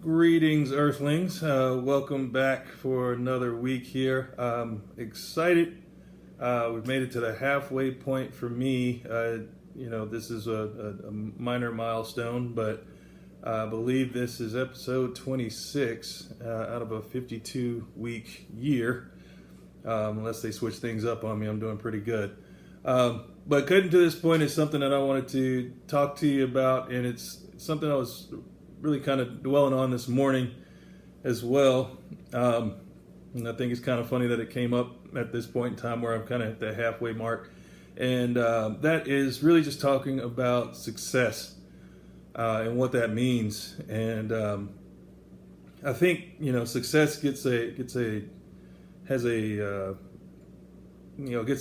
Greetings, Earthlings. Welcome back for another week here. Excited. We've made it to the halfway point for me. This is a minor milestone, but I believe this is episode 26 out of a 52-week year. Unless they switch things up on me, I'm doing pretty good. But getting to this point is something that I wanted to talk to you about, and it's something I was really kind of dwelling on this morning as well. And I think it's kind of funny that it came up at this point in time where I'm kind of at the halfway mark. And that is really just talking about success and what that means. And I think, success gets a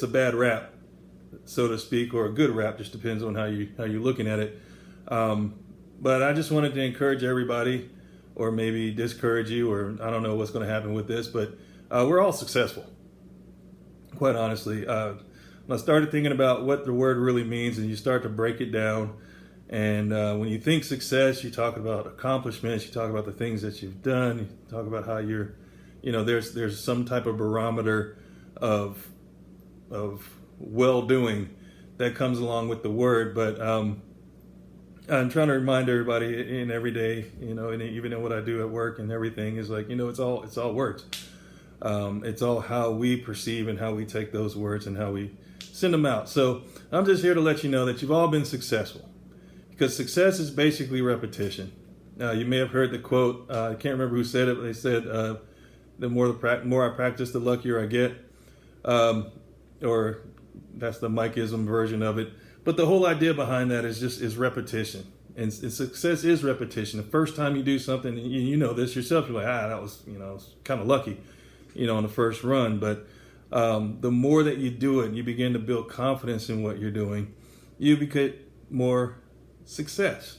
bad rap, so to speak, or a good rap, just depends on how you're looking at it. But I just wanted to encourage everybody, or maybe discourage you, or I don't know what's going to happen with this, but we're all successful, quite honestly. When I started thinking about what the word really means, and you start to break it down, and when you think success, you talk about accomplishments, you talk about the things that you've done, you talk about how you're, there's some type of barometer of well-doing that comes along with the word, but I'm trying to remind everybody in every day, and even in what I do at work and everything is like, it's all words. It's all how we perceive and how we take those words and how we send them out. So I'm just here to let you know that you've all been successful, because success is basically repetition. You may have heard the quote. I can't remember who said it, but they said, the more I practice, the luckier I get. Or that's the Mikeism version of it. But the whole idea behind that is repetition. And success is repetition. The first time you do something, and you know this yourself, you're like, that was, I was kind of lucky, on the first run. But the more that you do it and you begin to build confidence in what you're doing, you get more success,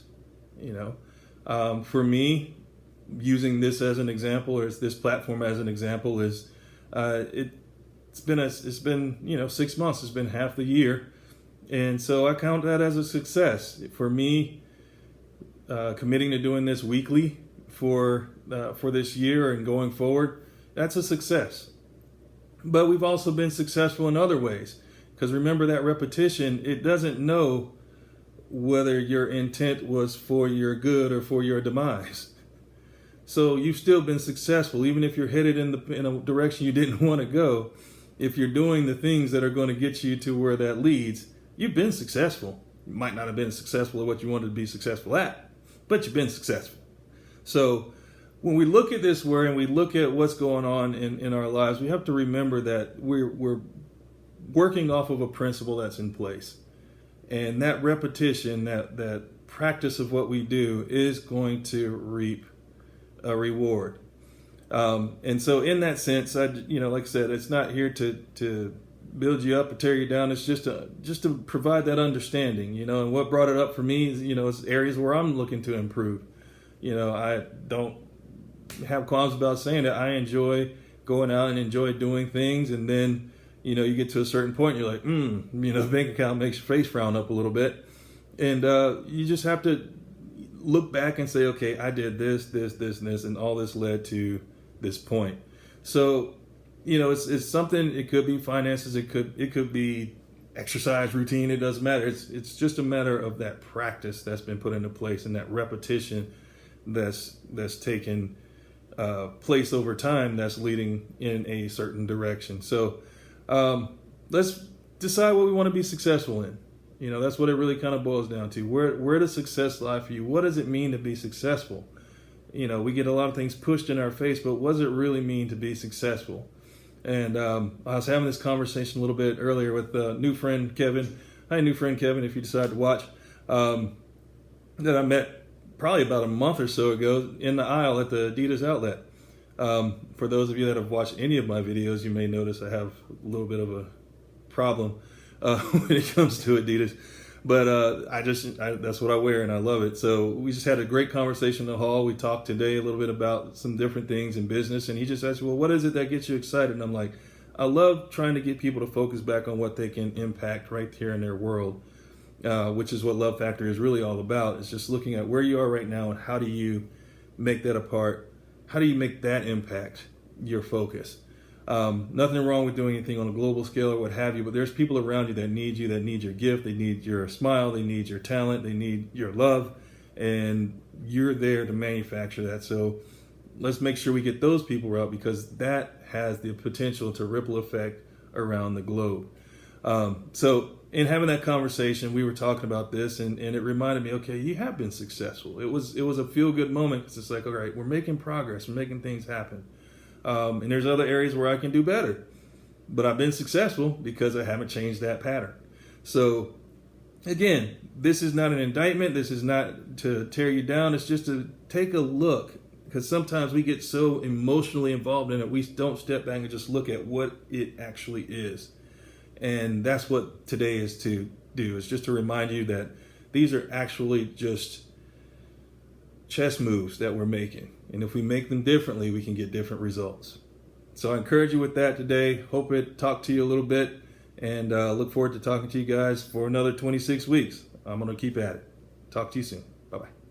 For me, using this as an example, or this platform as an example, is it's been 6 months. It's been half the year. And so I count that as a success. For me, committing to doing this weekly for this year and going forward, that's a success. But we've also been successful in other ways. Because remember, that repetition, it doesn't know whether your intent was for your good or for your demise. So you've still been successful, even if you're headed in a direction you didn't want to go. If you're doing the things that are going to get you to where that leads, you've been successful. You might not have been successful at what you wanted to be successful at, but you've been successful. So when we look at this word and we look at what's going on in our lives, we have to remember that we're working off of a principle that's in place. And that repetition, that practice of what we do is going to reap a reward. And so in that sense, like I said, it's not here to build you up or tear you down. It's just to provide that understanding, and what brought it up for me is, it's areas where I'm looking to improve. I don't have qualms about saying that I enjoy going out and enjoy doing things. And then, you get to a certain point, you're like, the bank account makes your face frown up a little bit. And you just have to look back and say, okay, I did this, and this, and all this led to this point. So, it's something. It could be finances. It could be exercise routine. It doesn't matter. It's just a matter of that practice that's been put into place and that repetition that's taken place over time that's leading in a certain direction. So let's decide what we want to be successful in. That's what it really kind of boils down to. Where does success lie for you? What does it mean to be successful? We get a lot of things pushed in our face, but what does it really mean to be successful? And I was having this conversation a little bit earlier with new friend Kevin. Hi, new friend Kevin, if you decide to watch, that I met probably about a month or so ago in the aisle at the Adidas outlet. For those of you that have watched any of my videos, you may notice I have a little bit of a problem when it comes to Adidas. But that's what I wear, and I love it. So we just had a great conversation in the hall. We talked today a little bit about some different things in business, and he just asked, well, what is it that gets you excited? And I'm like, I love trying to get people to focus back on what they can impact right here in their world. which is what Love Factor is really all about. It's just looking at where you are right now and how do you make that a part? How do you make that impact your focus? Nothing wrong with doing anything on a global scale or what have you, but there's people around you that need your gift, they need your smile, they need your talent, they need your love, and you're there to manufacture that. So let's make sure we get those people out, because that has the potential to ripple effect around the globe. So in having that conversation, we were talking about this, and it reminded me, okay, you have been successful. It was a feel-good moment, because it's like, all right, we're making progress, we're making things happen. And there's other areas where I can do better. But I've been successful because I haven't changed that pattern. So again, this is not an indictment. This is not to tear you down. It's just to take a look, because sometimes we get so emotionally involved in it, we don't step back and just look at what it actually is. And that's what today is to do. It's just to remind you that these are actually just chess moves that we're making. And if we make them differently, we can get different results. So I encourage you with that today. Hope it talked to you a little bit, and look forward to talking to you guys for another 26 weeks. I'm going to keep at it. Talk to you soon. Bye-bye.